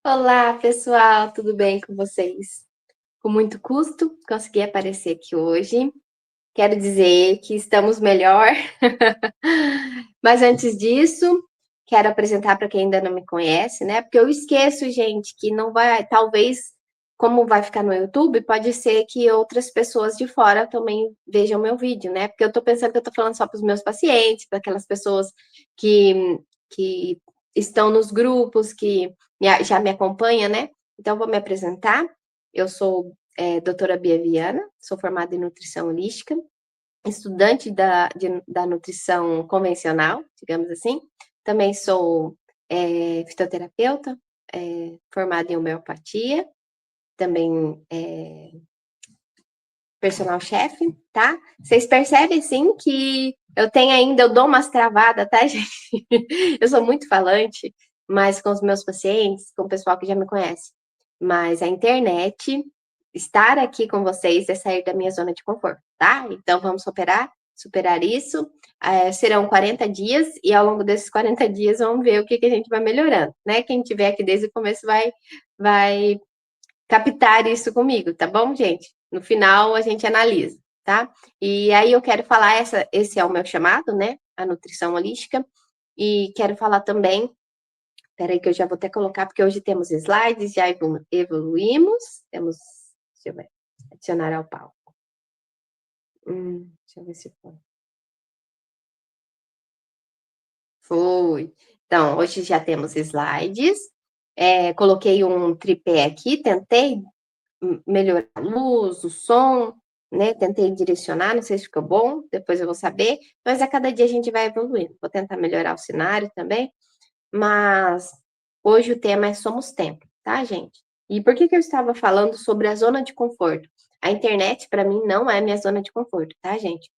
Olá, pessoal, tudo bem com vocês? Com muito custo, consegui aparecer aqui hoje. Quero dizer que estamos melhor. Mas antes disso, quero apresentar para quem ainda não me conhece, né? Porque eu esqueço, gente, que não vai, talvez, como vai ficar no YouTube, pode ser que outras pessoas de fora também vejam meu vídeo, né? Porque eu estou pensando que eu estou falando só para os meus pacientes, para aquelas pessoas que estão nos grupos, que já me acompanham, né? Então, vou me apresentar. Eu sou doutora Bia Viana, sou formada em nutrição holística, estudante da nutrição convencional, digamos assim. Também sou fitoterapeuta, formada em homeopatia, também personal chefe, tá? Vocês percebem, sim, que eu dou umas travadas, tá, gente? Eu sou muito falante, mas com os meus pacientes, com o pessoal que já me conhece. Mas a internet, estar aqui com vocês é sair da minha zona de conforto, tá? Então vamos superar isso. Serão 40 dias e ao longo desses 40 dias vamos ver o que a gente vai melhorando, né? Quem tiver aqui desde o começo vai captar isso comigo, tá bom, gente? No final a gente analisa, tá? E aí eu quero falar, esse é o meu chamado, né? A nutrição holística. E quero falar também, peraí que eu já vou até colocar, porque hoje temos slides, já evoluímos, temos, deixa eu ver, adicionar ao palco. Deixa eu ver se foi. Foi. Então, hoje já temos slides, coloquei um tripé aqui, tentei melhorar a luz, o som, né? Tentei direcionar, não sei se ficou bom, depois eu vou saber, mas a cada dia a gente vai evoluindo. Vou tentar melhorar o cenário também, mas hoje o tema é Somos Templo, tá, gente? E por que eu estava falando sobre a zona de conforto? A internet, para mim, não é minha zona de conforto, tá, gente?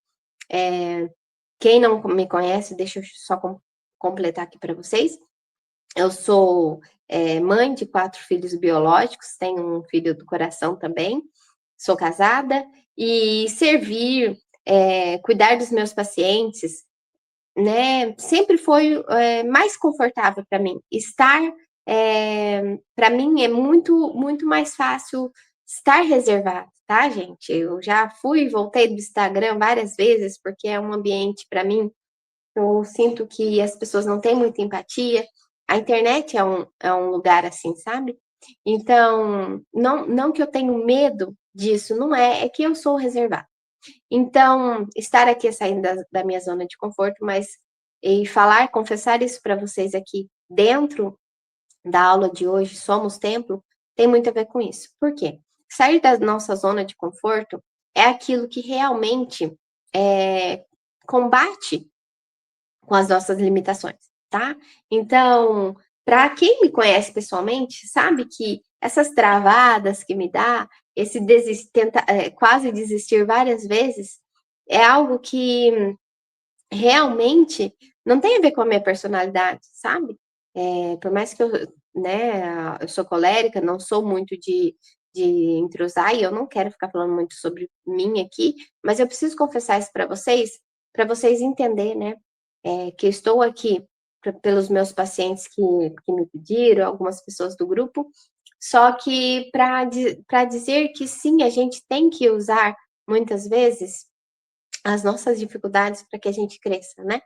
Quem não me conhece, deixa eu só completar aqui para vocês. Eu sou mãe de 4 filhos biológicos, tenho um filho do coração também, sou casada, e servir, cuidar dos meus pacientes, né, sempre foi mais confortável para mim. Estar, para mim, é muito, muito mais fácil estar reservado, tá, gente? Eu já fui e voltei do Instagram várias vezes, porque é um ambiente, para mim, eu sinto que as pessoas não têm muita empatia. A internet é um lugar assim, sabe? Então, não que eu tenho medo disso, não é que eu sou reservada. Então, estar aqui é sair da minha zona de conforto, mas e falar, confessar isso para vocês aqui dentro da aula de hoje, Somos Templo, tem muito a ver com isso. Por quê? Sair da nossa zona de conforto é aquilo que realmente combate com as nossas limitações, tá? Então, para quem me conhece pessoalmente, sabe que essas travadas que me dá, esse quase desistir várias vezes, é algo que realmente não tem a ver com a minha personalidade, sabe? Por mais que eu sou colérica, não sou muito de entrosar, e eu não quero ficar falando muito sobre mim aqui, mas eu preciso confessar isso para vocês entenderem, né? Que eu estou aqui pelos meus pacientes que me pediram, algumas pessoas do grupo, só que para dizer que sim, a gente tem que usar muitas vezes as nossas dificuldades para que a gente cresça, né?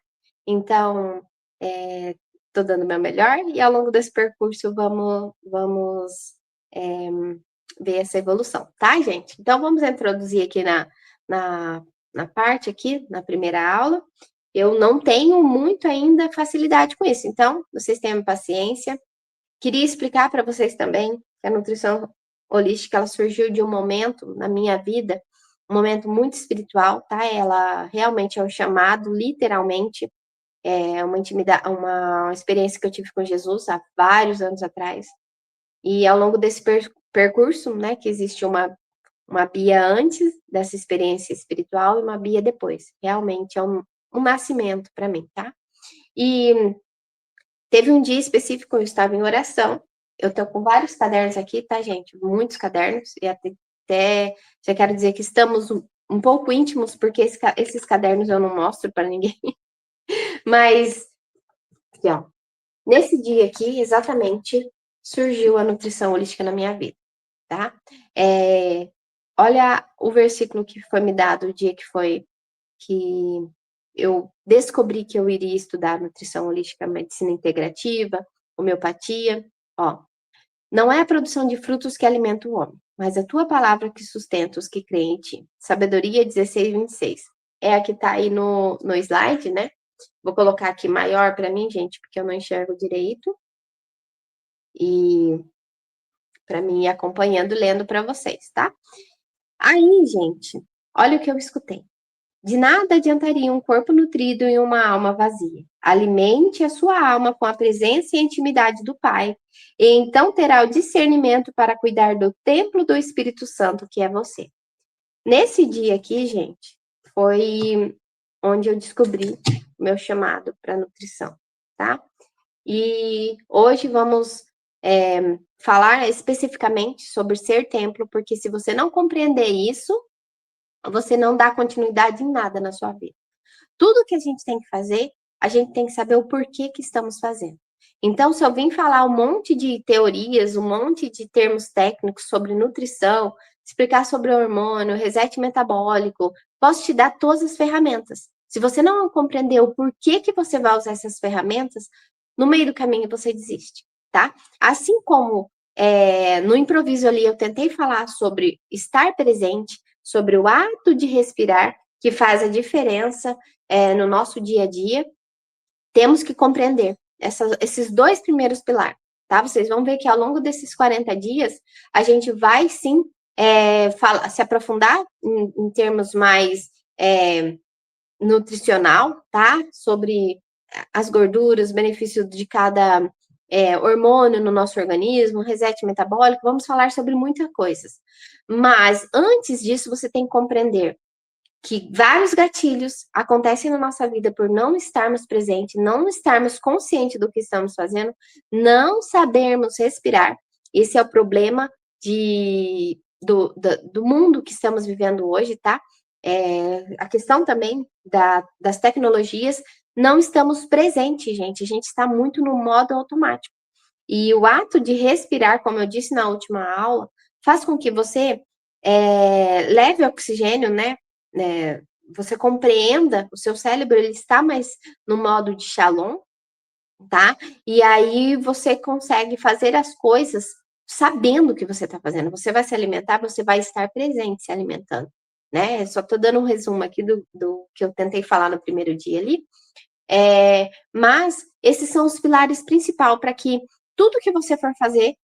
Então, estou dando o meu melhor e ao longo desse percurso vamos é, ver essa evolução, tá, gente? Então, vamos introduzir aqui na parte aqui, na primeira aula. Eu não tenho muito ainda facilidade com isso, então, vocês tenham paciência. Queria explicar para vocês também que a nutrição holística, ela surgiu de um momento na minha vida, um momento muito espiritual, tá? Ela realmente é um chamado, literalmente, é uma experiência que eu tive com Jesus há vários anos atrás. E ao longo desse percurso, né, que existe uma Bia antes dessa experiência espiritual e uma Bia depois. Realmente é um nascimento para mim, tá? E teve um dia específico, eu estava em oração. Eu tô com vários cadernos aqui, tá, gente? Muitos cadernos. E até já quero dizer que estamos um pouco íntimos, porque esses cadernos eu não mostro para ninguém. Mas, aqui, ó. Nesse dia aqui, exatamente, surgiu a nutrição holística na minha vida, tá? Olha o versículo que foi me dado o dia que eu descobri que eu iria estudar nutrição holística, medicina integrativa, homeopatia. Ó, não é a produção de frutos que alimenta o homem, mas a tua palavra que sustenta os que creem em ti. Sabedoria 16:26. É a que tá aí no slide, né? Vou colocar aqui maior para mim, gente, porque eu não enxergo direito. E para mim ir acompanhando, lendo para vocês, tá? Aí, gente, olha o que eu escutei. De nada adiantaria um corpo nutrido e uma alma vazia. Alimente a sua alma com a presença e a intimidade do Pai, e então terá o discernimento para cuidar do templo do Espírito Santo, que é você. Nesse dia aqui, gente, foi onde eu descobri o meu chamado para nutrição, tá? E hoje vamos falar especificamente sobre ser templo, porque se você não compreender isso, você não dá continuidade em nada na sua vida. Tudo que a gente tem que fazer, a gente tem que saber o porquê que estamos fazendo. Então, se eu vim falar um monte de teorias, um monte de termos técnicos sobre nutrição, explicar sobre hormônio, reset metabólico, posso te dar todas as ferramentas. Se você não compreender o porquê que você vai usar essas ferramentas, no meio do caminho você desiste, tá? Assim como no improviso ali eu tentei falar sobre estar presente, sobre o ato de respirar, que faz a diferença no nosso dia a dia, temos que compreender esses dois primeiros pilares, tá? Vocês vão ver que ao longo desses 40 dias, a gente vai sim se aprofundar em termos mais nutricional, tá? Sobre as gorduras, benefícios de cada hormônio no nosso organismo, reset metabólico, vamos falar sobre muitas coisas. Mas antes disso, você tem que compreender que vários gatilhos acontecem na nossa vida por não estarmos presentes, não estarmos conscientes do que estamos fazendo, não sabermos respirar. Esse é o problema do mundo que estamos vivendo hoje, tá? A questão também das tecnologias, não estamos presentes, gente. A gente está muito no modo automático. E o ato de respirar, como eu disse na última aula, faz com que você leve oxigênio, né? Você compreenda, o seu cérebro ele está mais no modo de Shalom, tá? E aí você consegue fazer as coisas sabendo o que você está fazendo. Você vai se alimentar, você vai estar presente se alimentando, né? Só estou dando um resumo aqui do que eu tentei falar no primeiro dia ali. Mas esses são os pilares principais para que tudo que você for fazer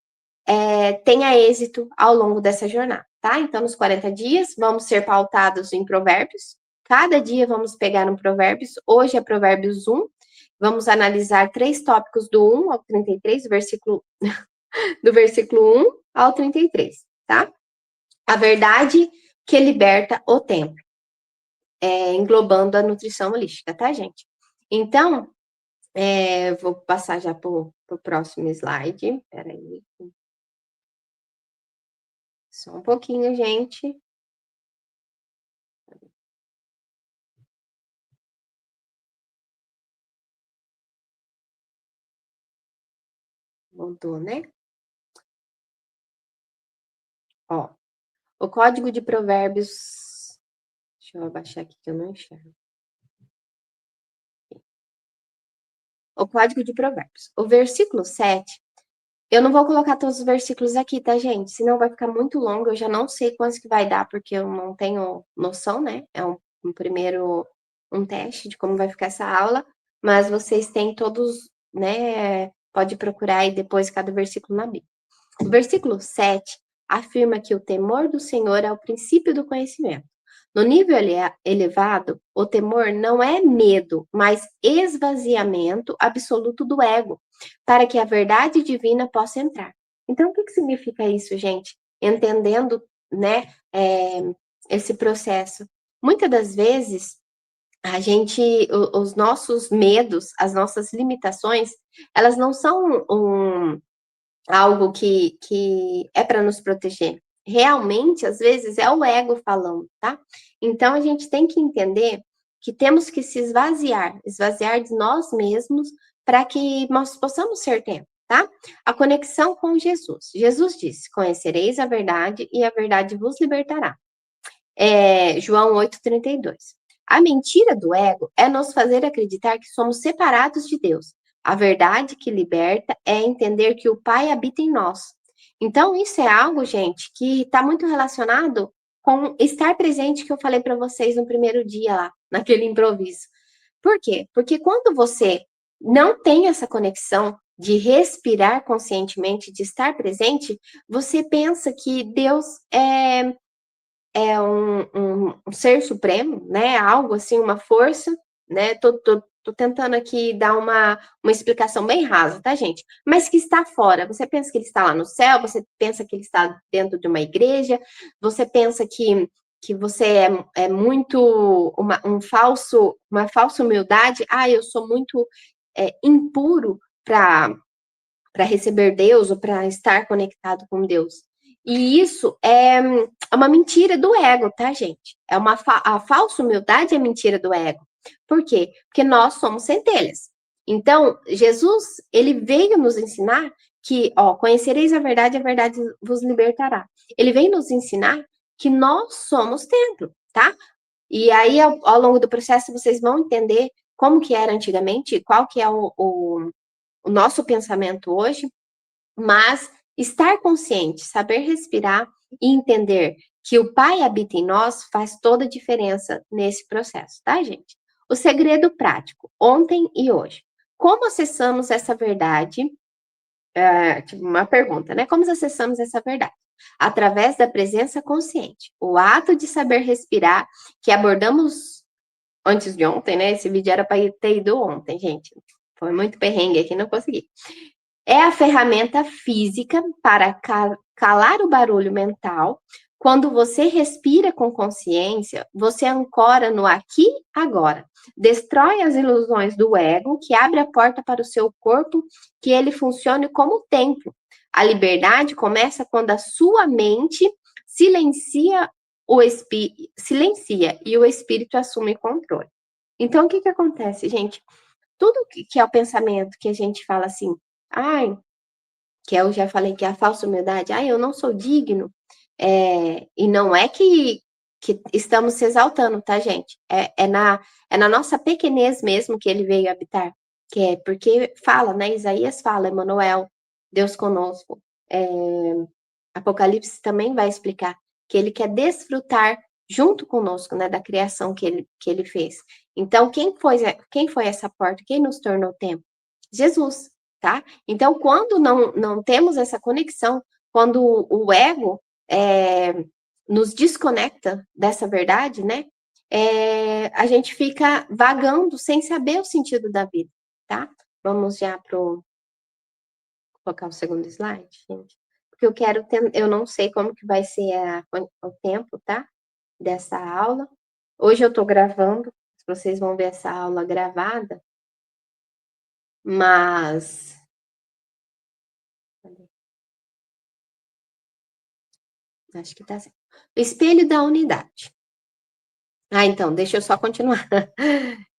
tenha êxito ao longo dessa jornada, tá? Então, nos 40 dias, vamos ser pautados em provérbios. Cada dia vamos pegar um provérbios. Hoje é provérbios 1. Vamos analisar 3 tópicos do 1 ao 33, do versículo 1 ao 33, tá? A verdade que liberta o templo. Englobando a nutrição holística, tá, gente? Então, vou passar já para o próximo slide. Peraí. Só um pouquinho, gente. Voltou, né? Ó, o código de provérbios... Deixa eu abaixar aqui que eu não enxergo. O código de provérbios. O versículo 7, eu não vou colocar todos os versículos aqui, tá, gente? Senão vai ficar muito longo, eu já não sei quantos que vai dar, porque eu não tenho noção, né? É um teste de como vai ficar essa aula, mas vocês têm todos, né? Pode procurar aí depois cada versículo na Bíblia. O versículo 7 afirma que o temor do Senhor é o princípio do conhecimento. No nível elevado, o temor não é medo, mas esvaziamento absoluto do ego, para que a verdade divina possa entrar. Então, o que significa isso, gente? Entendendo, né, esse processo. Muitas das vezes, os nossos medos, as nossas limitações, elas não são algo que é para nos proteger. Realmente, às vezes, é o ego falando, tá? Então, a gente tem que entender que temos que se esvaziar de nós mesmos para que nós possamos ser templo. tá? A conexão com Jesus. Jesus disse, conhecereis a verdade e a verdade vos libertará. João 8,32. A mentira do ego é nos fazer acreditar que somos separados de Deus. A verdade que liberta é entender que o Pai habita em nós. Então, isso é algo, gente, que está muito relacionado com estar presente que eu falei para vocês no primeiro dia lá, naquele improviso. Por quê? Porque quando você não tem essa conexão de respirar conscientemente, de estar presente, você pensa que Deus é um ser supremo, né? Algo assim, uma força, né? Tô tentando aqui dar uma explicação bem rasa, tá, gente? Mas que está fora. Você pensa que ele está lá no céu, você pensa que ele está dentro de uma igreja, você pensa que você é muito uma falsa humildade. Ah, eu sou muito impuro para receber Deus ou para estar conectado com Deus. E isso é uma mentira do ego, tá, gente? A falsa humildade é mentira do ego. Por quê? Porque nós somos centelhas. Então, Jesus, ele veio nos ensinar que, conhecereis a verdade vos libertará. Ele veio nos ensinar que nós somos templo, tá? E aí, ao longo do processo, vocês vão entender como que era antigamente, qual que é o nosso pensamento hoje, mas estar consciente, saber respirar e entender que o Pai habita em nós faz toda a diferença nesse processo, tá, gente? O segredo prático, ontem e hoje. Como acessamos essa verdade? Tipo uma pergunta, né? Como acessamos essa verdade? Através da presença consciente. O ato de saber respirar, que abordamos antes de ontem, né? Esse vídeo era para ter ido ontem, gente. Foi muito perrengue aqui, não consegui. É a ferramenta física para calar o barulho mental. Quando você respira com consciência, você ancora no aqui, agora. Destrói as ilusões do ego, que abre a porta para o seu corpo, que ele funcione como templo. A liberdade começa quando a sua mente silencia e o espírito assume controle. Então, o que acontece, gente? Tudo que é o pensamento que a gente fala assim, que eu já falei que é a falsa humildade, eu não sou digno, e não é que estamos se exaltando, tá, gente? É na nossa pequenez mesmo que ele veio habitar, que é porque fala, né? Isaías fala, Emanuel, Deus conosco. Apocalipse também vai explicar que ele quer desfrutar junto conosco, né, da criação que ele fez. Então, quem foi essa porta? Quem nos tornou tempo? Jesus, tá? Então, quando não temos essa conexão, quando o ego nos desconecta dessa verdade, né, a gente fica vagando sem saber o sentido da vida, tá? Vamos já colocar o segundo slide, gente. Porque eu não sei como que vai ser o tempo, tá? Dessa aula. Hoje eu tô gravando, vocês vão ver essa aula gravada, mas acho que tá certo. O espelho da unidade. Então, deixa eu só continuar.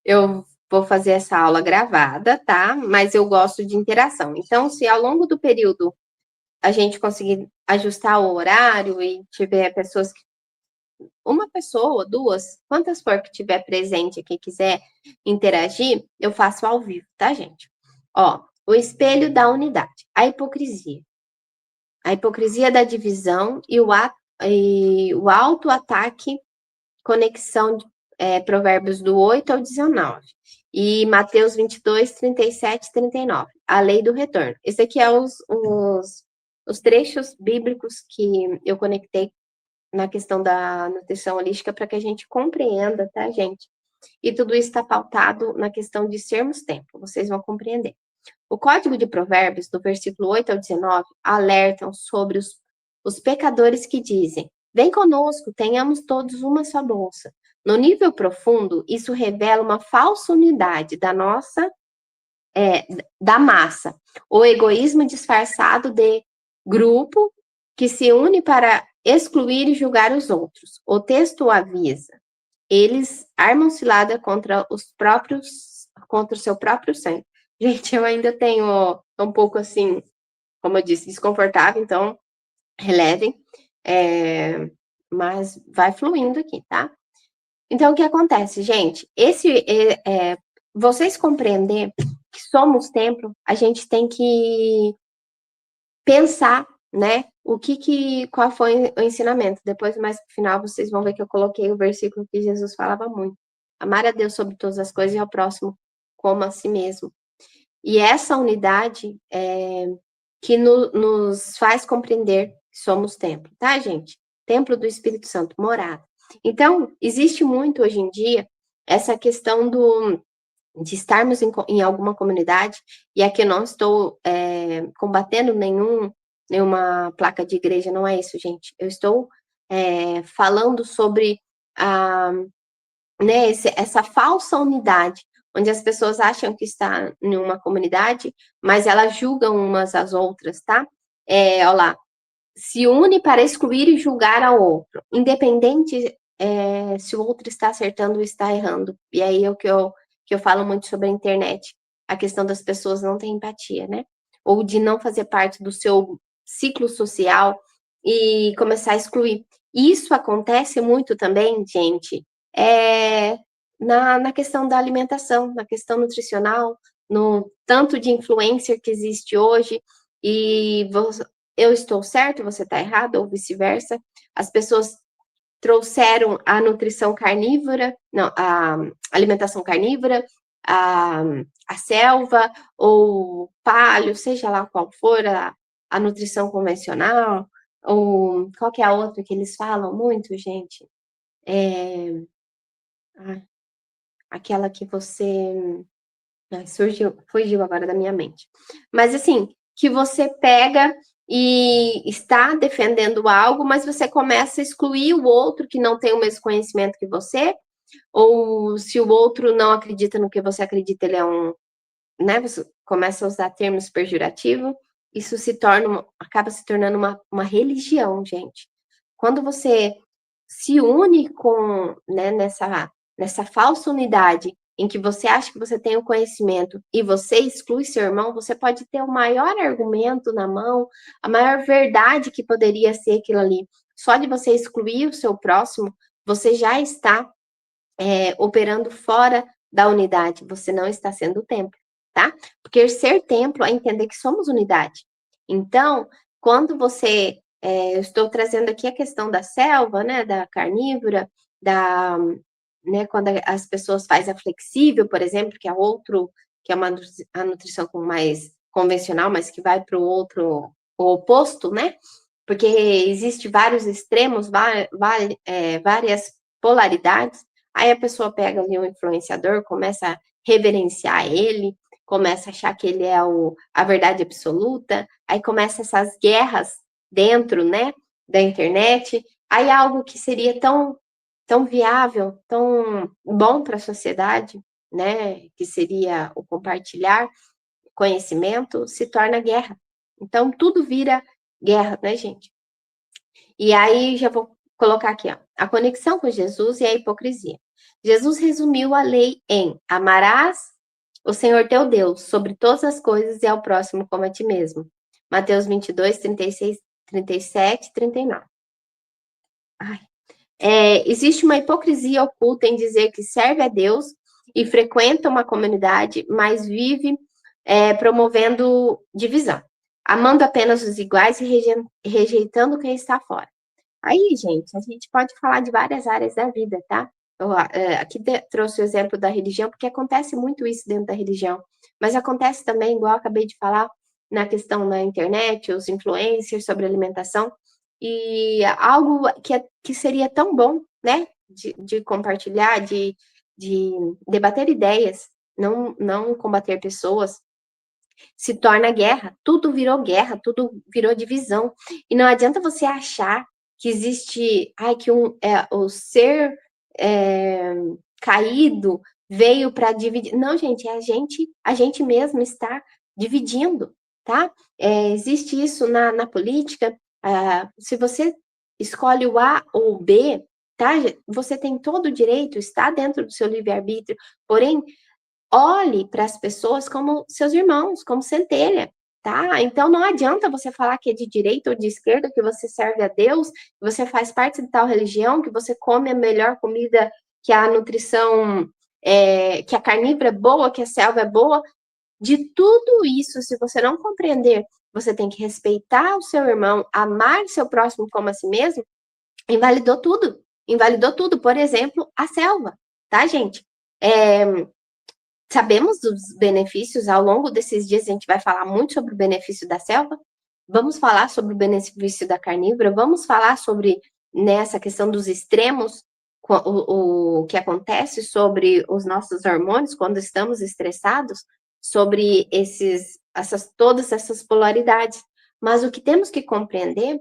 Eu vou fazer essa aula gravada, tá? Mas eu gosto de interação. Então, se ao longo do período a gente conseguir ajustar o horário e tiver pessoas uma pessoa, duas, quantas for que tiver presente aqui, quiser interagir, eu faço ao vivo, tá, gente? O espelho da unidade, a hipocrisia. A hipocrisia da divisão e o auto-ataque, conexão, Provérbios do 8 ao 19. E Mateus 22, 37 e 39. A lei do retorno. Esse aqui é os trechos bíblicos que eu conectei na questão da nutrição holística para que a gente compreenda, tá, gente? E tudo isso está pautado na questão de sermos templo, vocês vão compreender. O Código de Provérbios, do versículo 8 ao 19, alertam sobre os pecadores que dizem: vem conosco, tenhamos todos uma só bolsa. No nível profundo, isso revela uma falsa unidade da massa, o egoísmo disfarçado de grupo que se une para excluir e julgar os outros. O texto avisa: eles armam cilada contra o seu próprio sangue. Gente, eu ainda tenho um pouco assim, como eu disse, desconfortável, então relevem, mas vai fluindo aqui, tá? Então, o que acontece, gente? Vocês compreender que somos templo, a gente tem que pensar, né? Qual foi o ensinamento? Depois, mais no final, vocês vão ver que eu coloquei o versículo que Jesus falava muito. Amar a Deus sobre todas as coisas e ao próximo como a si mesmo. E essa unidade que nos faz compreender que somos templo, tá, gente? Templo do Espírito Santo, morada. Então, existe muito hoje em dia essa questão de estarmos em alguma comunidade, e aqui eu não estou combatendo nenhuma placa de igreja, não é isso, gente. Eu estou falando sobre essa falsa unidade, onde as pessoas acham que está em uma comunidade, mas elas julgam umas às outras, tá? Olha lá, se une para excluir e julgar ao outro, independente se o outro está acertando ou está errando. E aí é o que eu falo muito sobre a internet, a questão das pessoas não ter empatia, né? Ou de não fazer parte do seu ciclo social e começar a excluir. Isso acontece muito também, gente, na questão da alimentação, na questão nutricional, no tanto de influencer que existe hoje, e eu estou certo, você está errado, ou vice-versa. As pessoas trouxeram a nutrição carnívora, não, a alimentação carnívora, a selva, ou paleo, seja lá qual for, a nutrição convencional, ou qual que é a outra que eles falam muito, gente? Aquela que você... Ai, fugiu agora da minha mente. Mas assim, que você pega e está defendendo algo, mas você começa a excluir o outro que não tem o mesmo conhecimento que você, ou se o outro não acredita no que você acredita, ele é né? Você começa a usar termos pejorativos, isso acaba se tornando uma religião, gente. Quando você se une né, nessa falsa unidade em que você acha que você tem o conhecimento e você exclui seu irmão, você pode ter o maior argumento na mão, a maior verdade que poderia ser aquilo ali. Só de você excluir o seu próximo, você já está operando fora da unidade, você não está sendo templo, tá? Porque ser templo é entender que somos unidade. Então, quando você... eu estou trazendo aqui a questão da selva, né, da carnívora, né, quando as pessoas fazem a flexível, por exemplo, que é a nutrição mais convencional, mas que vai para o oposto, né? Porque existe vários extremos, várias polaridades. Aí a pessoa pega ali um influenciador, começa a reverenciar ele, começa a achar que ele é a verdade absoluta, aí começa essas guerras dentro, né, da internet. Aí algo que seria tão viável, tão bom para a sociedade, né, que seria o compartilhar conhecimento, se torna guerra. Então, tudo vira guerra, né, gente? E aí, já vou colocar aqui, ó, a conexão com Jesus e a hipocrisia. Jesus resumiu a lei em: amarás o Senhor teu Deus sobre todas as coisas e ao próximo como a ti mesmo. Mateus 22, 36, 37, 39. Ai. Existe uma hipocrisia oculta em dizer que serve a Deus e frequenta uma comunidade, mas vive promovendo divisão, amando apenas os iguais e rejeitando quem está fora. Aí, gente, a gente pode falar de várias áreas da vida, tá? Eu aqui trouxe o exemplo da religião, porque acontece muito isso dentro da religião, mas acontece também, igual eu acabei de falar, na questão da internet, os influencers sobre alimentação, e algo que seria tão bom, né, de compartilhar, de debater ideias, não combater pessoas, se torna guerra, tudo virou guerra, tudo virou divisão. E não adianta você achar que existe, que o ser caído veio para dividir. Não, gente, a gente mesmo está dividindo, tá? Existe isso na política. Se você escolhe o A ou o B, tá? Você tem todo o direito, está dentro do seu livre-arbítrio, porém, olhe para as pessoas como seus irmãos, como centelha, tá? Então não adianta você falar que é de direita ou de esquerda, que você serve a Deus, que você faz parte de tal religião, que você come a melhor comida, que a nutrição, que a carnívora é boa, que a selva é boa. De tudo isso, se você não compreender, você tem que respeitar o seu irmão, amar seu próximo como a si mesmo, invalidou tudo. Invalidou tudo. Por exemplo, a selva, tá, gente? Sabemos dos benefícios, ao longo desses dias a gente vai falar muito sobre o benefício da selva, vamos falar sobre o benefício da carnívora, vamos falar sobre nessa questão dos extremos, o que acontece sobre os nossos hormônios quando estamos estressados, sobre todas essas polaridades. Mas o que temos que compreender,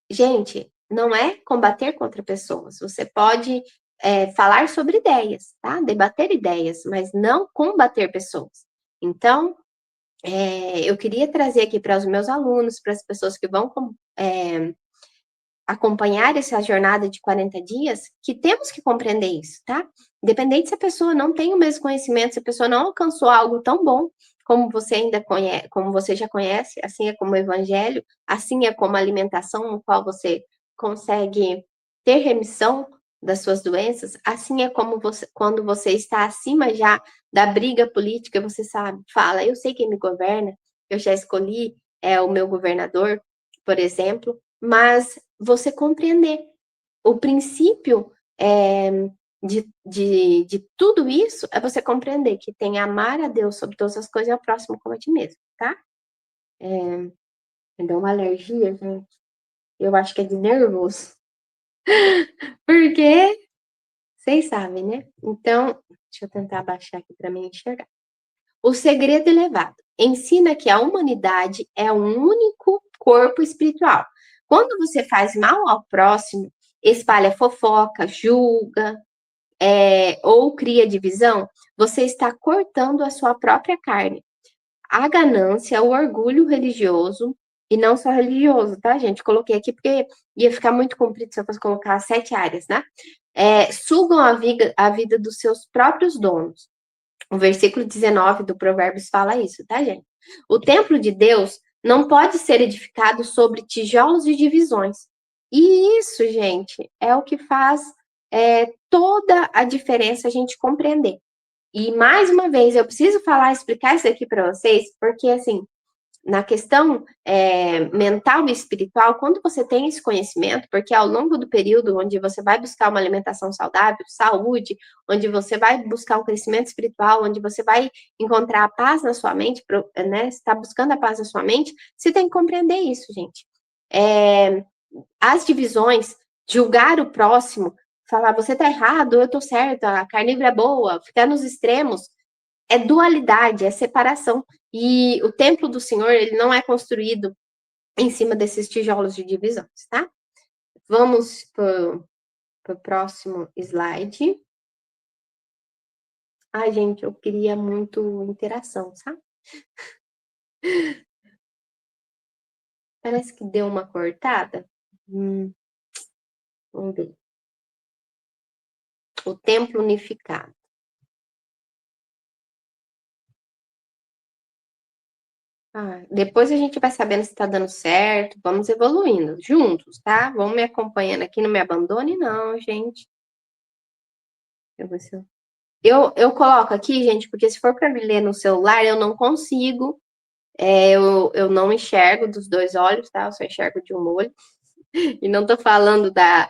gente, não é combater contra pessoas. Você pode falar sobre ideias, tá? Debater ideias, mas não combater pessoas. Então, eu queria trazer aqui para os meus alunos, para as pessoas que vão acompanhar essa jornada de 40 dias, que temos que compreender isso, tá? Independente se a pessoa não tem o mesmo conhecimento, se a pessoa não alcançou algo tão bom como você ainda conhece, como você já conhece, assim é como o evangelho, assim é como a alimentação, no qual você consegue ter remissão das suas doenças, assim é como você, quando você está acima já da briga política, você sabe, fala, eu sei quem me governa, eu já escolhi o meu governador, por exemplo, mas você compreender o princípio de tudo isso é você compreender que tem amar a Deus sobre todas as coisas e ao próximo como a ti mesmo, tá? Me deu uma alergia, gente. Eu acho que é de nervoso. Porque vocês sabem, né? Então, deixa eu tentar abaixar aqui para mim enxergar. O segredo elevado ensina que a humanidade é um único corpo espiritual. Quando você faz mal ao próximo, espalha fofoca, julga, ou cria divisão, você está cortando a sua própria carne. A ganância, o orgulho religioso, e não só religioso, tá, gente? Coloquei aqui porque ia ficar muito comprido se eu fosse colocar 7 áreas, né? Sugam a vida dos seus próprios donos. O versículo 19 do Provérbios fala isso, tá, gente? O templo de Deus não pode ser edificado sobre tijolos e divisões. E isso, gente, é o que faz toda a diferença a gente compreender. E, mais uma vez, eu preciso explicar isso aqui para vocês, porque, assim, na questão mental e espiritual, quando você tem esse conhecimento, porque ao longo do período onde você vai buscar uma alimentação saudável, saúde, onde você vai buscar um crescimento espiritual, onde você vai encontrar a paz na sua mente, né? Você está buscando a paz na sua mente, você tem que compreender isso, gente. As divisões, julgar o próximo, falar você tá errado, eu tô certa, a carnívora é boa, ficar nos extremos, é dualidade, é separação. E o templo do Senhor, ele não é construído em cima desses tijolos de divisões, tá? Vamos para o próximo slide. Ai, gente, eu queria muito interação, sabe? Parece que deu uma cortada. Vamos ver. O templo unificado. Depois a gente vai sabendo se está dando certo, vamos evoluindo juntos, tá? Vamos me acompanhando aqui, não me abandone não, gente. Eu coloco aqui, gente, porque se for para me ler no celular, eu não consigo, eu não enxergo dos dois olhos, tá? Eu só enxergo de um olho. E não tô falando da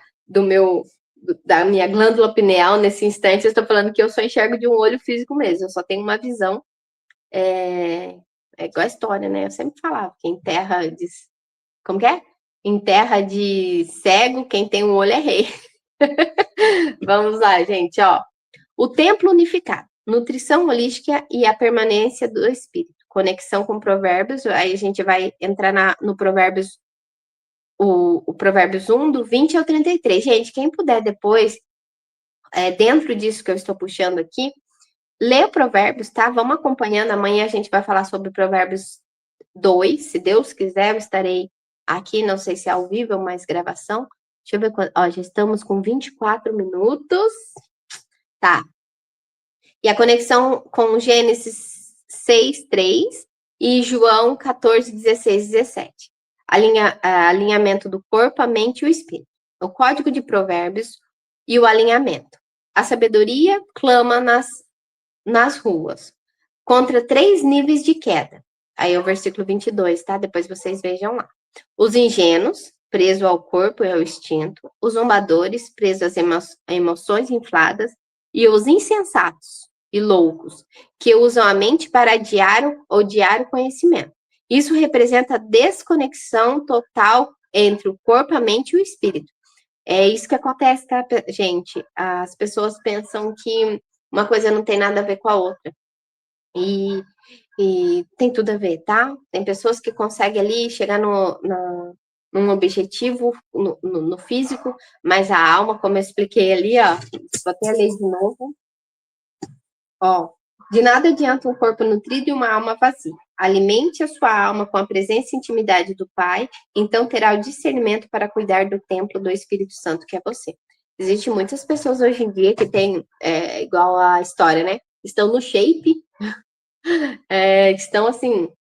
minha glândula pineal nesse instante, eu estou falando que eu só enxergo de um olho físico mesmo, eu só tenho uma visão. É igual a história, né? Eu sempre falava que em terra de... Como que é? Em terra de cego, quem tem um olho é rei. Vamos lá, gente, ó. O templo unificado, nutrição holística e a permanência do espírito. Conexão com provérbios, aí a gente vai entrar no provérbios, o provérbios 1, do 20 ao 33. Gente, quem puder depois, dentro disso que eu estou puxando aqui, lê o provérbios, tá? Vamos acompanhando, amanhã a gente vai falar sobre provérbios 2, se Deus quiser, eu estarei aqui, não sei se é ao vivo ou mais gravação. Deixa eu ver quando. Ó, já estamos com 24 minutos. Tá. E a conexão com Gênesis 6:3 e João 14:16, 17. Alinhamento do corpo, a mente e o espírito. O código de provérbios e o alinhamento. A sabedoria clama nas ruas, contra 3 níveis de queda. Aí é o versículo 22, tá? Depois vocês vejam lá. Os ingênuos, presos ao corpo e ao instinto. Os zombadores, presos às emoções infladas. E os insensatos e loucos, que usam a mente para adiar o conhecimento. Isso representa a desconexão total entre o corpo, a mente e o espírito. É isso que acontece, tá, gente? As pessoas pensam que uma coisa não tem nada a ver com a outra. E tem tudo a ver, tá? Tem pessoas que conseguem ali chegar num objetivo no físico, mas a alma, como eu expliquei ali, ó, vou até ler de novo. Ó, de nada adianta um corpo nutrido e uma alma vazia. Alimente a sua alma com a presença e intimidade do Pai, então terá o discernimento para cuidar do templo do Espírito Santo, que é você. Existem muitas pessoas hoje em dia que têm, igual a história, né? Estão no shape, estão assim,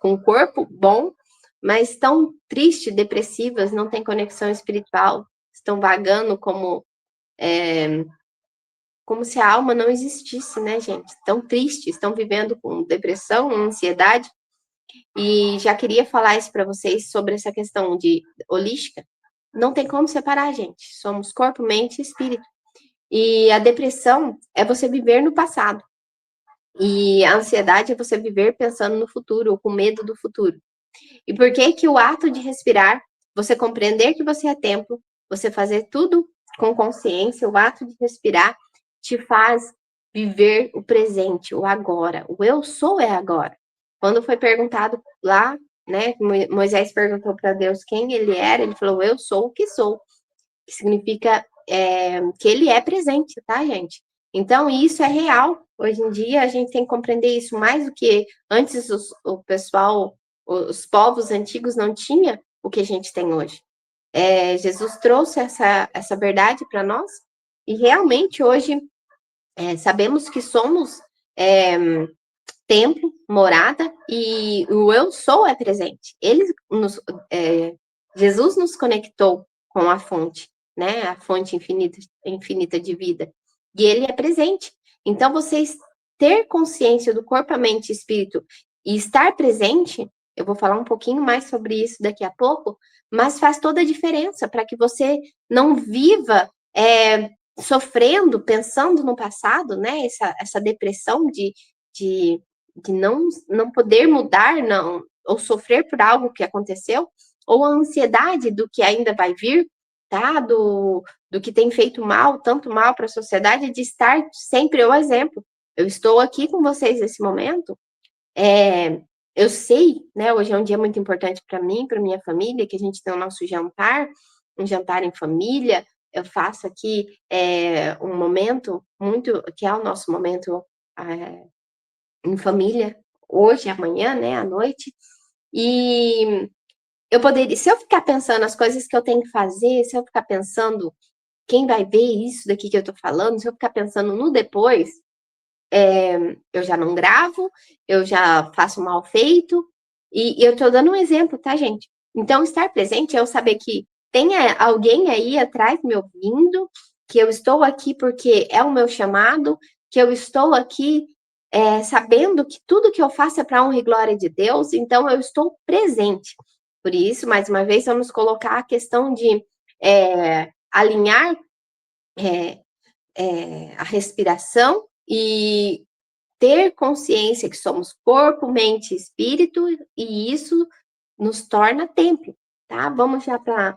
com o corpo bom, mas estão tristes, depressivas, não têm conexão espiritual, estão vagando como se a alma não existisse, né, gente? Estão tristes, estão vivendo com depressão, ansiedade. E já queria falar isso para vocês sobre essa questão de holística. Não tem como separar, gente. Somos corpo, mente e espírito. E a depressão é você viver no passado. E a ansiedade é você viver pensando no futuro ou com medo do futuro. E por que que o ato de respirar, você compreender que você é templo, você fazer tudo com consciência, o ato de respirar te faz viver o presente, o agora. O eu sou é agora. Quando foi perguntado lá, né, Moisés perguntou para Deus quem ele era, ele falou, eu sou o que sou. Que significa que ele é presente, tá, gente? Então, isso é real. Hoje em dia, a gente tem que compreender isso mais do que antes o pessoal, os povos antigos não tinham o que a gente tem hoje. Jesus trouxe essa verdade para nós e realmente hoje sabemos que somos templo, morada e o eu sou é presente. Jesus nos conectou com a fonte, né? A fonte infinita de vida. E ele é presente. Então, vocês ter consciência do corpo, a mente e espírito e estar presente, eu vou falar um pouquinho mais sobre isso daqui a pouco, mas faz toda a diferença para que você não viva sofrendo, pensando no passado, né? Essa depressão de não poder mudar, não, ou sofrer por algo que aconteceu, ou a ansiedade do que ainda vai vir, tá? Do que tem feito mal, tanto mal para a sociedade, de estar sempre o exemplo. Eu estou aqui com vocês nesse momento, eu sei, né? Hoje é um dia muito importante para mim, para minha família, que a gente tem o nosso jantar, um jantar em família. Eu faço aqui um momento muito, que é o nosso momento em família, hoje, amanhã, né, à noite. E eu poderia, se eu ficar pensando as coisas que eu tenho que fazer, se eu ficar pensando quem vai ver isso daqui que eu tô falando, se eu ficar pensando no depois, eu já não gravo, eu já faço mal feito, e eu tô dando um exemplo, tá, gente? Então, estar presente é eu saber que tem alguém aí atrás me ouvindo, que eu estou aqui porque é o meu chamado, que eu estou aqui sabendo que tudo que eu faço é para honra e glória de Deus, então eu estou presente. Por isso, mais uma vez, vamos colocar a questão de alinhar a respiração e ter consciência que somos corpo, mente e espírito, e isso nos torna templo, tá? Vamos já para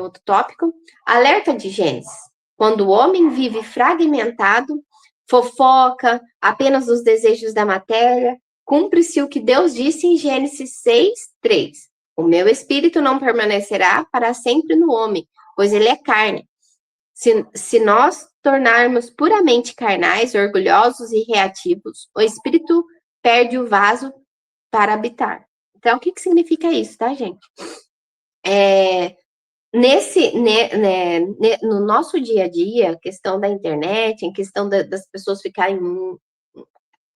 outro tópico. Alerta de Gênesis. Quando o homem vive fragmentado, fofoca, apenas os desejos da matéria, cumpre-se o que Deus disse em Gênesis 6:3. O meu espírito não permanecerá para sempre no homem, pois ele é carne. Se nós tornarmos puramente carnais, orgulhosos e reativos, o espírito perde o vaso para habitar. Então, o que significa isso, tá, gente? No nosso dia a dia, questão da internet, em questão das pessoas ficarem,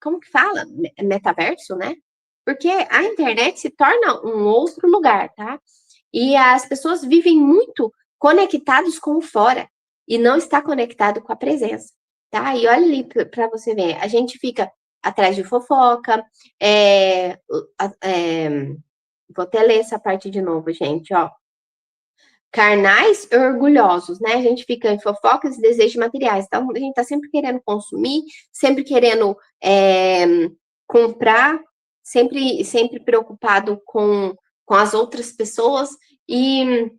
como que fala? Metaverso, né? Porque a internet se torna um outro lugar, tá? E as pessoas vivem muito conectados com o fora e não está conectado com a presença, tá? E olha ali para você ver, a gente fica atrás de fofoca, é, é, vou até ler essa parte de novo, gente, ó. Carnais e orgulhosos, né? A gente fica em fofocas e desejos materiais. Então, a gente está sempre querendo consumir, sempre querendo comprar, sempre preocupado com as outras pessoas e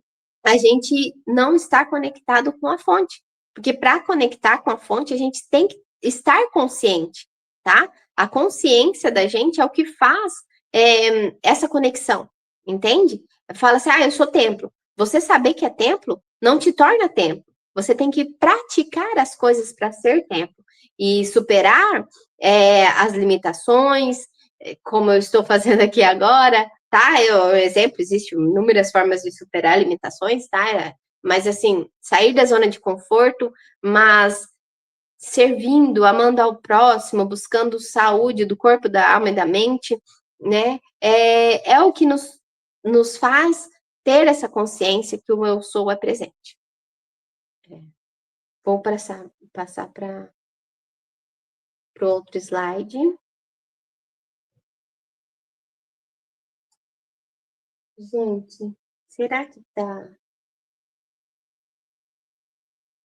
a gente não está conectado com a fonte. Porque para conectar com a fonte, a gente tem que estar consciente, tá? A consciência da gente é o que faz essa conexão, entende? Fala assim, eu sou templo. Você saber que é templo não te torna templo. Você tem que praticar as coisas para ser templo e superar as limitações, como eu estou fazendo aqui agora, tá? Exemplo, existem inúmeras formas de superar limitações, tá? Mas assim, sair da zona de conforto, mas servindo, amando ao próximo, buscando saúde do corpo, da alma e da mente, né? É o que nos faz ter essa consciência que o eu sou é presente. Vou passar para o outro slide. Gente, será que tá?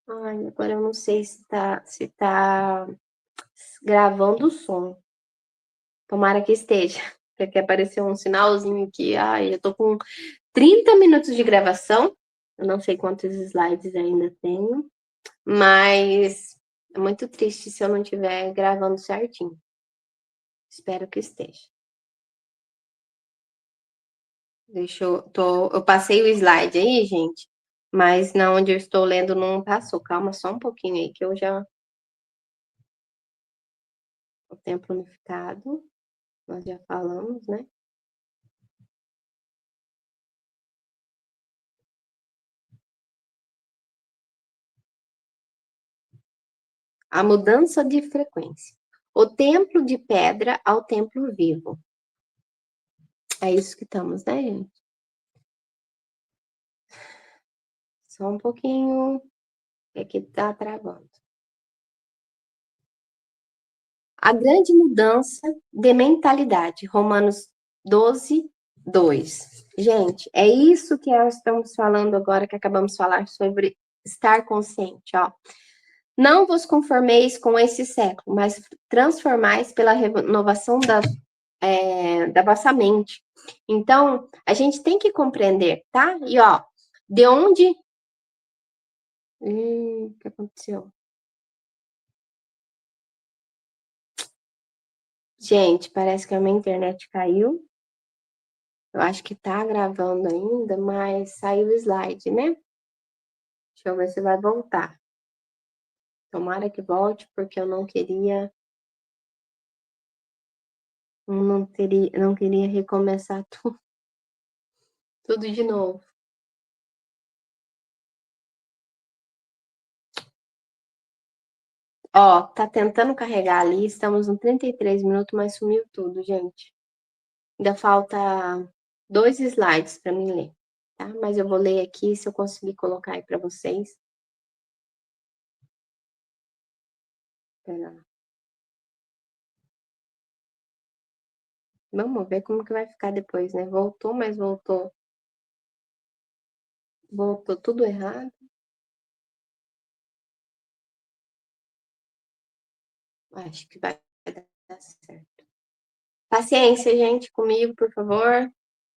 Ai, agora eu não sei se tá gravando o som. Tomara que esteja. Porque aqui apareceu um sinalzinho aqui. Ai, eu tô com 30 minutos de gravação. Eu não sei quantos slides ainda tenho. Mas é muito triste se eu não estiver gravando certinho. Espero que esteja. Eu passei o slide aí, gente, mas na onde eu estou lendo não passou. Calma só um pouquinho aí, que eu já... O tempo unificado, nós já falamos, né? A mudança de frequência. O templo de pedra ao templo vivo. É isso que estamos, né, gente? Só um pouquinho, que aqui tá travando. A grande mudança de mentalidade. Romanos 12, 2. Gente, é isso que nós estamos falando agora, que acabamos de falar sobre estar consciente, ó. Não vos conformeis com esse século, mas transformais pela renovação da vossa mente. Então, a gente tem que compreender, tá? E, ó, de onde... o que aconteceu? Gente, parece que a minha internet caiu. Eu acho que tá gravando ainda, mas saiu o slide, né? Deixa eu ver se vai voltar. Tomara que volte, porque eu não queria... Não queria recomeçar tudo de novo. Ó, tá tentando carregar ali, estamos no 33 minutos, mas sumiu tudo, gente. Ainda falta 2 slides para mim ler, tá? Mas eu vou ler aqui, se eu conseguir colocar aí para vocês. Pera lá. Vamos ver como que vai ficar depois, né? Voltou, mas voltou tudo errado. Acho que vai dar certo. Paciência, gente, comigo, por favor,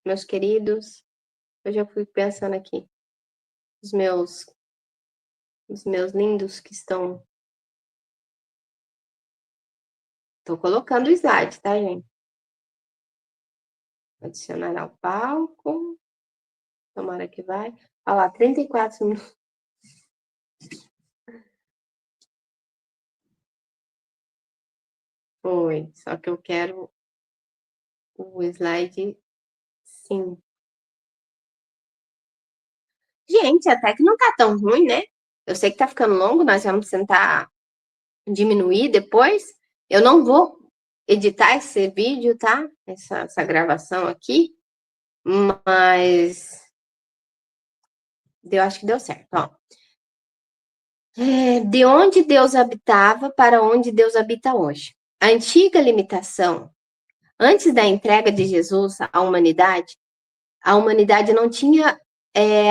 meus queridos. Eu já fui pensando aqui. Os meus lindos que estão... Tô colocando o slide, tá, gente? Adicionar ao palco. Tomara que vai. Olha lá, 34 minutos. Foi. Só que eu quero o slide 5. Gente, até que não tá tão ruim, né? Eu sei que tá ficando longo, nós vamos tentar diminuir depois. Eu não vou editar esse vídeo, tá? Essa gravação aqui, mas eu acho que deu certo, ó. De onde Deus habitava para onde Deus habita hoje. A antiga limitação, antes da entrega de Jesus à humanidade, a humanidade não tinha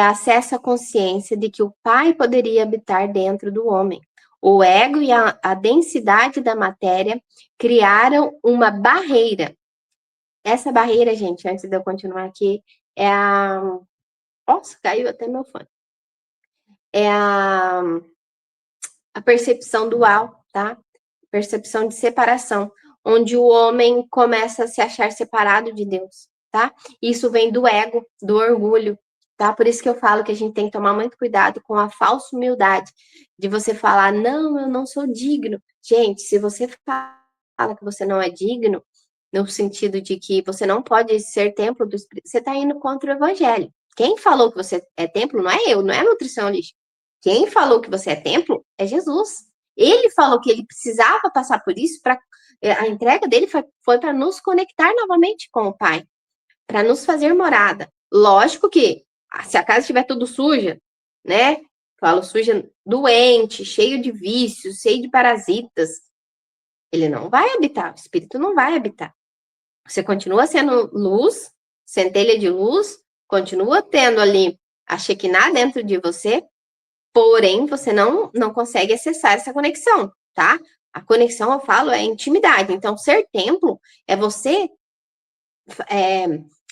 acesso à consciência de que o Pai poderia habitar dentro do homem. O ego e a densidade da matéria criaram uma barreira. Essa barreira, gente, antes de eu continuar aqui, é a... Nossa, caiu até meu fone. É a percepção dual, tá? Percepção de separação, onde o homem começa a se achar separado de Deus, tá? Isso vem do ego, do orgulho, tá? Por isso que eu falo que a gente tem que tomar muito cuidado com a falsa humildade, de você falar, não, eu não sou digno. Gente, se você fala que você não é digno, no sentido de que você não pode ser templo do Espírito, você está indo contra o evangelho. Quem falou que você é templo não é eu, não é a nutricionista. Quem falou que você é templo é Jesus. Ele falou que ele precisava passar por isso, para a entrega dele foi para nos conectar novamente com o Pai, para nos fazer morada. Lógico que, se a casa estiver tudo suja, né? Falo suja, doente, cheio de vícios, cheio de parasitas, ele não vai habitar, o Espírito não vai habitar. Você continua sendo luz, centelha de luz, continua tendo ali a Shekinah dentro de você, porém, você não consegue acessar essa conexão, tá? A conexão, eu falo, é intimidade. Então, ser templo é você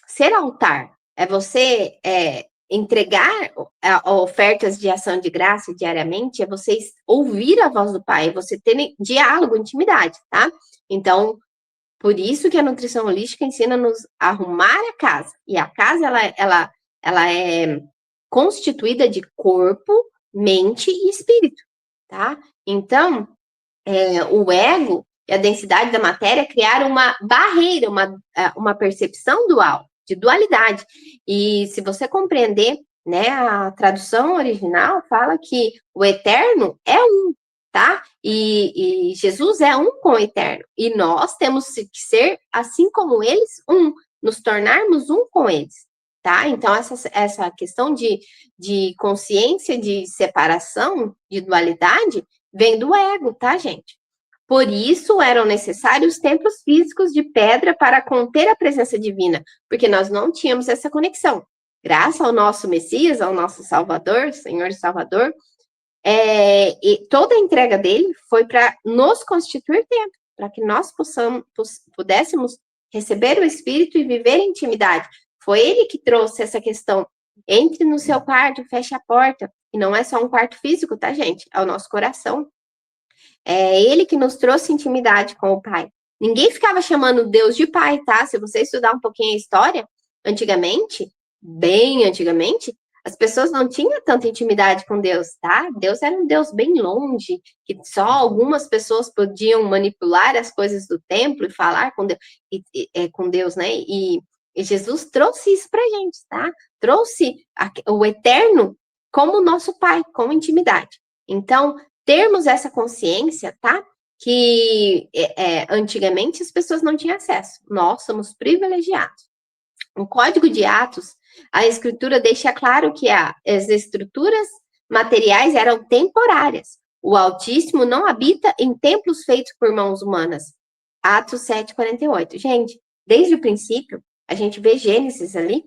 ser altar, é você entregar ofertas de ação de graça diariamente, é você ouvir a voz do Pai, é você ter diálogo, intimidade, tá? Então, por isso que a nutrição holística ensina-nos a arrumar a casa. E a casa, ela é constituída de corpo, mente e espírito, tá? Então, o ego e a densidade da matéria criaram uma barreira, uma percepção dual, de dualidade. E se você compreender, né, a tradução original fala que o eterno é um, tá? E Jesus é um com o eterno. E nós temos que ser, assim como eles, um, nos tornarmos um com eles. Tá? Então, essa questão de consciência de separação, de dualidade, vem do ego, tá, gente? Por isso eram necessários templos físicos de pedra para conter a presença divina, porque nós não tínhamos essa conexão. Graças ao nosso Messias, ao nosso Salvador, Senhor e Salvador, e toda a entrega dele foi para nos constituir templo, para que nós pudéssemos receber o Espírito e viver em intimidade. Foi ele que trouxe essa questão. Entre no seu quarto, feche a porta. E não é só um quarto físico, tá, gente? É o nosso coração. É ele que nos trouxe intimidade com o Pai. Ninguém ficava chamando Deus de Pai, tá? Se você estudar um pouquinho a história, antigamente, bem antigamente, as pessoas não tinham tanta intimidade com Deus, tá? Deus era um Deus bem longe, que só algumas pessoas podiam manipular as coisas do templo e falar com Deus, né? E Jesus trouxe isso pra gente, tá? Trouxe o eterno como nosso Pai, com intimidade. Então, termos essa consciência, tá? Que antigamente as pessoas não tinham acesso. Nós somos privilegiados. No Código de Atos, a Escritura deixa claro que as estruturas materiais eram temporárias. O Altíssimo não habita em templos feitos por mãos humanas. Atos 7:48. Gente, desde o princípio, a gente vê Gênesis ali,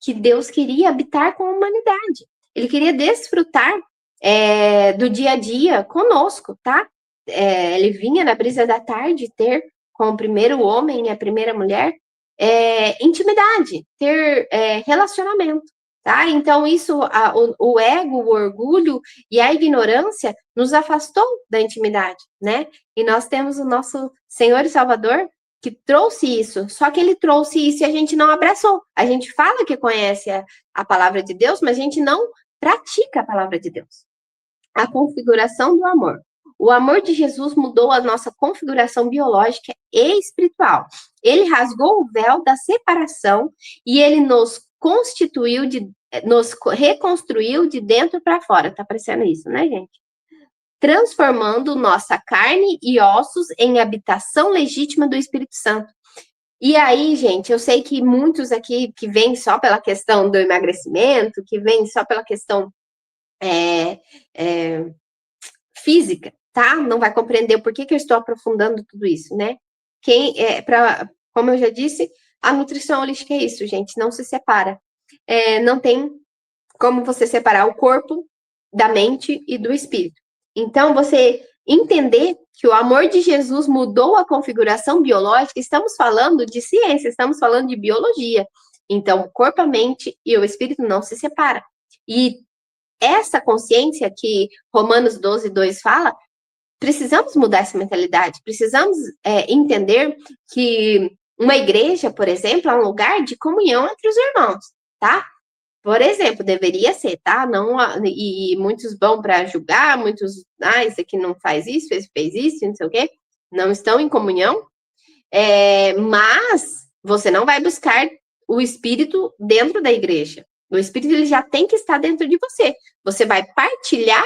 que Deus queria habitar com a humanidade. Ele queria desfrutar do dia a dia conosco, tá? Ele vinha na brisa da tarde ter com o primeiro homem e a primeira mulher intimidade, ter relacionamento, tá? Então, isso, o ego, o orgulho e a ignorância nos afastou da intimidade, né? E nós temos o nosso Senhor e Salvador que trouxe isso, só que ele trouxe isso e a gente não abraçou. A gente fala que conhece a palavra de Deus, mas a gente não pratica a palavra de Deus. A configuração do amor. O amor de Jesus mudou a nossa configuração biológica e espiritual. Ele rasgou o véu da separação e ele nos constituiu de nos reconstruiu de dentro para fora. Tá parecendo isso, né, gente? Transformando nossa carne e ossos em habitação legítima do Espírito Santo. E aí, gente, eu sei que muitos aqui que vêm só pela questão do emagrecimento, que vêm só pela questão física, tá? Não vai compreender o porquê que eu estou aprofundando tudo isso, né? Como eu já disse, a nutrição holística é isso, gente, não se separa. Não tem como você separar o corpo da mente e do espírito. Então, você entender que o amor de Jesus mudou a configuração biológica, estamos falando de ciência, estamos falando de biologia. Então, o corpo, a mente e o espírito não se separam. E essa consciência que Romanos 12:2 fala, precisamos mudar essa mentalidade, precisamos entender que uma igreja, por exemplo, é um lugar de comunhão entre os irmãos, tá? Por exemplo, deveria ser, tá? Não, e muitos vão para julgar, muitos, esse aqui não faz isso, esse fez isso, não sei o quê, não estão em comunhão, mas você não vai buscar o Espírito dentro da igreja. O Espírito ele já tem que estar dentro de você. Você vai partilhar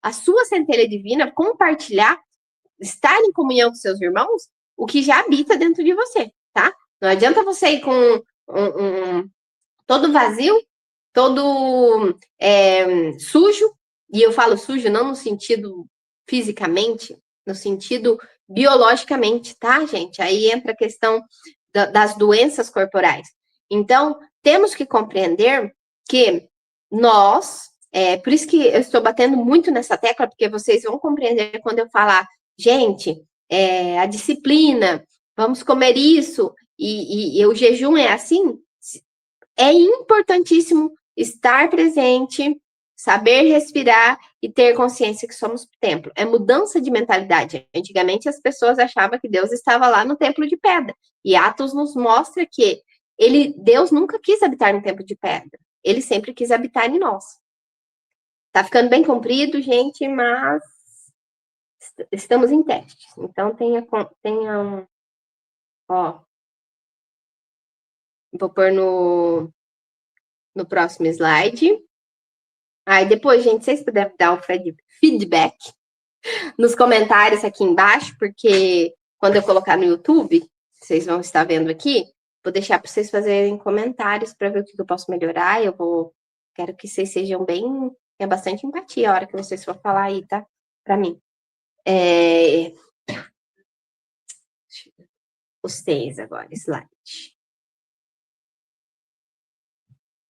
a sua centelha divina, compartilhar, estar em comunhão com seus irmãos, o que já habita dentro de você, tá? Não adianta você ir com todo vazio, todo sujo, e eu falo sujo não no sentido fisicamente, no sentido biologicamente, tá, gente? Aí entra a questão das doenças corporais. Então, temos que compreender que nós, por isso que eu estou batendo muito nessa tecla, porque vocês vão compreender quando eu falar, gente, a disciplina, vamos comer isso, e o jejum é assim, é importantíssimo estar presente, saber respirar e ter consciência que somos templo. É mudança de mentalidade. Antigamente as pessoas achavam que Deus estava lá no templo de pedra. E Atos nos mostra que Deus nunca quis habitar no templo de pedra. Ele sempre quis habitar em nós. Tá ficando bem comprido, gente, mas estamos em testes. Então tenha um... Ó, vou pôr no próximo slide. Aí depois, gente, vocês puderem dar o feedback nos comentários aqui embaixo, porque quando eu colocar no YouTube, vocês vão estar vendo aqui, vou deixar para vocês fazerem comentários para ver o que eu posso melhorar. Quero que vocês sejam bem, tenha bastante empatia a hora que vocês for falar aí, tá? Para mim. Os 6 agora, slide.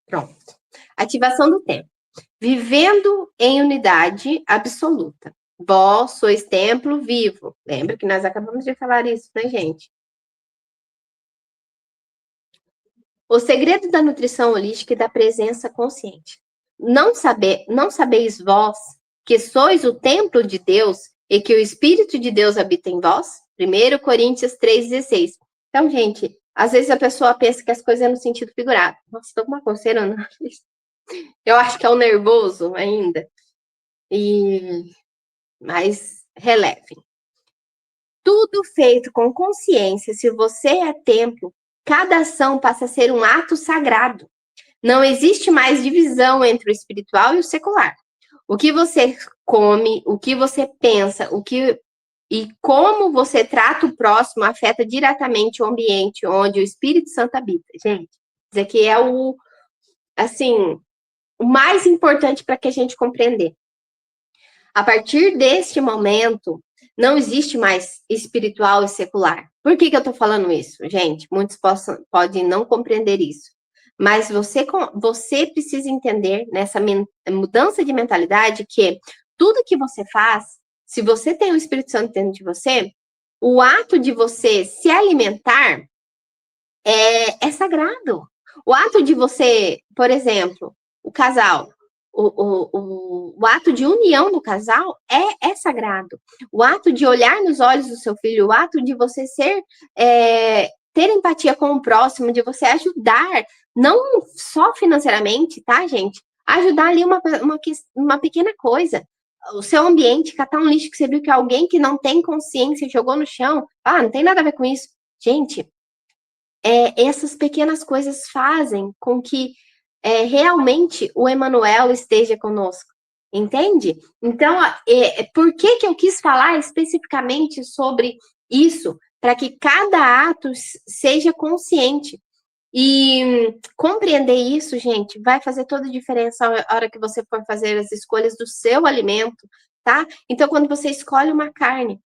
Pronto. Ativação do tempo. Vivendo em unidade absoluta. Vós sois templo vivo. Lembra que nós acabamos de falar isso, né, gente? O segredo da nutrição holística e da presença consciente. Não sabeis vós que sois o templo de Deus e que o Espírito de Deus habita em vós? 1 Coríntios 3,16. Então, gente, às vezes a pessoa pensa que as coisas é no sentido figurado. Nossa, estou com uma coceira no nariz. Eu acho que é o nervoso ainda. Mas relevem. Tudo feito com consciência, se você é templo, cada ação passa a ser um ato sagrado. Não existe mais divisão entre o espiritual e o secular. O que você come, o que você pensa, e como você trata o próximo afeta diretamente o ambiente onde o Espírito Santo habita. Gente, isso aqui é o mais importante para que a gente compreender. A partir deste momento, não existe mais espiritual e secular. Por que eu estou falando isso, gente? Muitos podem não compreender isso. Mas você precisa entender nessa mudança de mentalidade que tudo que você faz, se você tem o Espírito Santo dentro de você, o ato de você se alimentar é sagrado. O ato de você, por exemplo, o casal, o ato de união do casal é sagrado. O ato de olhar nos olhos do seu filho, o ato de você ter empatia com o próximo, de você ajudar, não só financeiramente, tá, gente? Ajudar ali uma pequena coisa. O seu ambiente, catar um lixo que você viu que alguém que não tem consciência jogou no chão. Não tem nada a ver com isso. Gente, essas pequenas coisas fazem com que realmente o Emmanuel esteja conosco. Entende? Então, por que eu quis falar especificamente sobre isso? Para que cada ato seja consciente. E compreender isso, gente, vai fazer toda a diferença a hora que você for fazer as escolhas do seu alimento, tá? Então, quando você escolhe uma carne,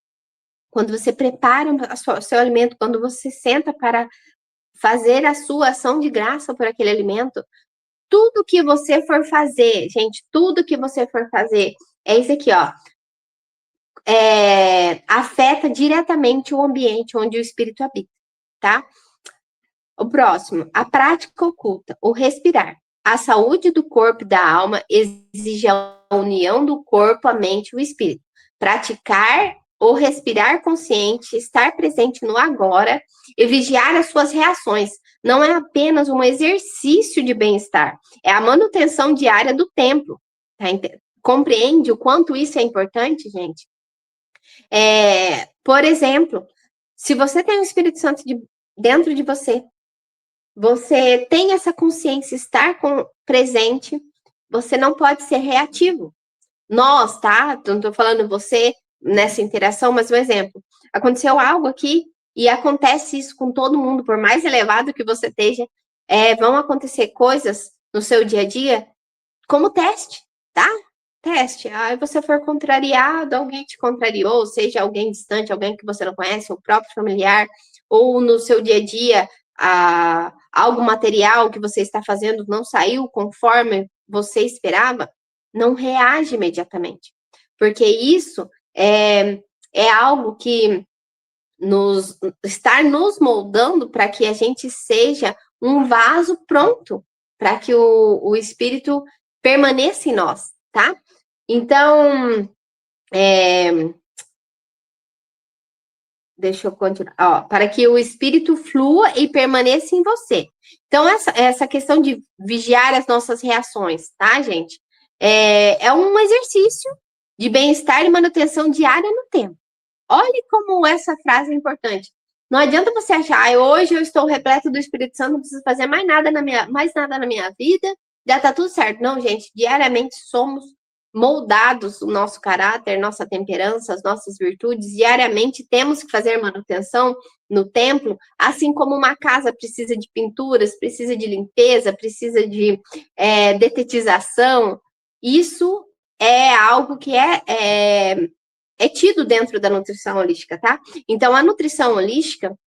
quando você prepara o seu alimento, quando você senta para fazer a sua ação de graça por aquele alimento, tudo que você for fazer, gente, tudo que você for fazer, é isso aqui, ó, afeta diretamente o ambiente onde o espírito habita, tá? O próximo, a prática oculta, o respirar. A saúde do corpo e da alma exige a união do corpo, a mente e o espírito. Praticar ou respirar consciente, estar presente no agora e vigiar as suas reações. Não é apenas um exercício de bem-estar, é a manutenção diária do templo. Tá? Compreende o quanto isso é importante, gente? Por exemplo, se você tem o Espírito Santo dentro de você, você tem essa consciência, estar presente, você não pode ser reativo. Nós, tá? Não estou falando você nessa interação, mas um exemplo. Aconteceu algo aqui e acontece isso com todo mundo, por mais elevado que você esteja, vão acontecer coisas no seu dia a dia como teste, tá? Teste. Aí você for contrariado, alguém te contrariou, seja alguém distante, alguém que você não conhece, o próprio familiar, ou no seu dia a dia, algo material que você está fazendo não saiu conforme você esperava, não reage imediatamente. Porque isso é algo que está nos moldando para que a gente seja um vaso pronto para que o espírito permaneça em nós, tá? Então, deixa eu continuar. Ó, para que o espírito flua e permaneça em você. Então, essa questão de vigiar as nossas reações, tá, gente? É um exercício de bem-estar e manutenção diária no tempo. Olhe como essa frase é importante. Não adianta você achar, hoje eu estou repleto do Espírito Santo, não preciso fazer mais nada na minha vida, já está tudo certo. Não, gente, diariamente somos moldados o nosso caráter, nossa temperança, as nossas virtudes. Diariamente temos que fazer manutenção no templo, assim como uma casa precisa de pinturas, precisa de limpeza, precisa de detetização. Isso é algo que é tido dentro da nutrição holística, tá? Então, a nutrição holística,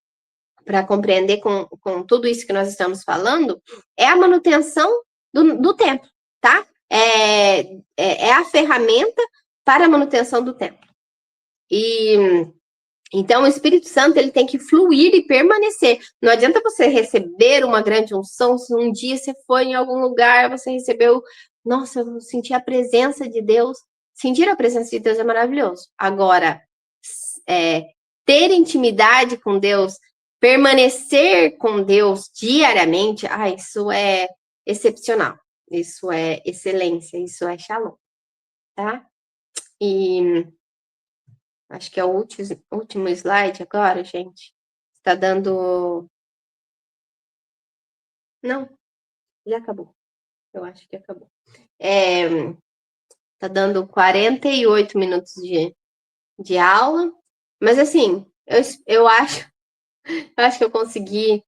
para compreender com tudo isso que nós estamos falando, é a manutenção do templo, tá? É a ferramenta para a manutenção do templo. E então o Espírito Santo ele tem que fluir e permanecer. Não adianta você receber uma grande unção, se um dia você foi em algum lugar, você recebeu, nossa, eu senti a presença de Deus. Sentir a presença de Deus é maravilhoso. Agora, ter intimidade com Deus, permanecer com Deus diariamente, isso é excepcional. Isso é excelência, isso é shalom, tá? E acho que é o último slide agora, gente. Está dando... Não, já acabou. Eu acho que acabou. Tá dando 48 minutos de aula. Mas, assim, eu acho que eu consegui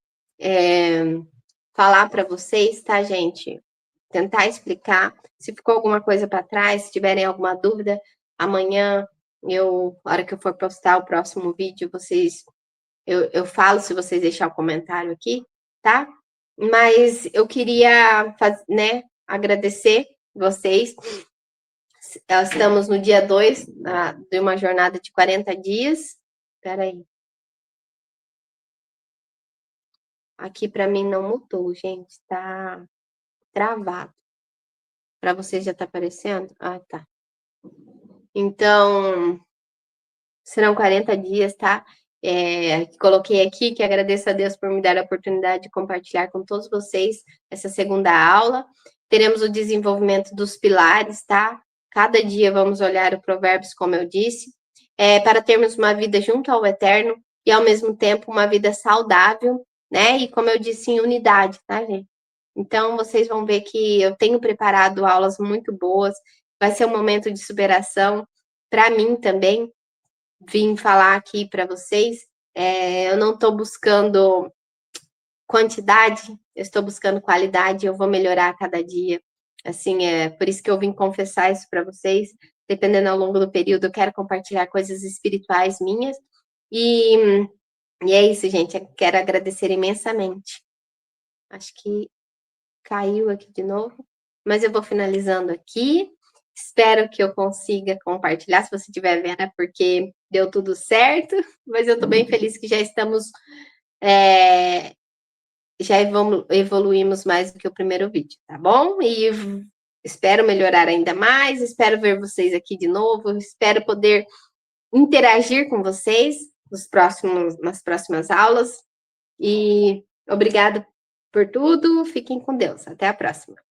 falar para vocês, tá, gente? Tentar explicar. Se ficou alguma coisa para trás, se tiverem alguma dúvida, amanhã, na hora que eu for postar o próximo vídeo, eu falo se vocês deixarem o comentário aqui, tá? Mas eu queria agradecer vocês. Estamos no dia 2 de uma jornada de 40 dias. Espera aí. Aqui para mim não mudou, gente. Está travado. Para vocês já está aparecendo? Ah, tá. Então, serão 40 dias, tá? Coloquei aqui que agradeço a Deus por me dar a oportunidade de compartilhar com todos vocês essa segunda aula. Teremos o desenvolvimento dos pilares, tá? Cada dia vamos olhar o Provérbios, como eu disse, para termos uma vida junto ao Eterno e, ao mesmo tempo, uma vida saudável, né? E, como eu disse, em unidade, tá, gente? Então, vocês vão ver que eu tenho preparado aulas muito boas, vai ser um momento de superação para mim também. Vim falar aqui para vocês, eu não estou buscando quantidade, eu estou buscando qualidade, eu vou melhorar a cada dia. Assim, é por isso que eu vim confessar isso para vocês. Dependendo ao longo do período, eu quero compartilhar coisas espirituais minhas. E é isso, gente. Eu quero agradecer imensamente. Acho que caiu aqui de novo, mas eu vou finalizando aqui. Espero que eu consiga compartilhar. Se você estiver vendo, é porque deu tudo certo, mas eu estou bem feliz que já estamos. Já evoluímos mais do que o primeiro vídeo, tá bom? E espero melhorar ainda mais, espero ver vocês aqui de novo, espero poder interagir com vocês nas próximas aulas. E obrigado por tudo, fiquem com Deus, até a próxima.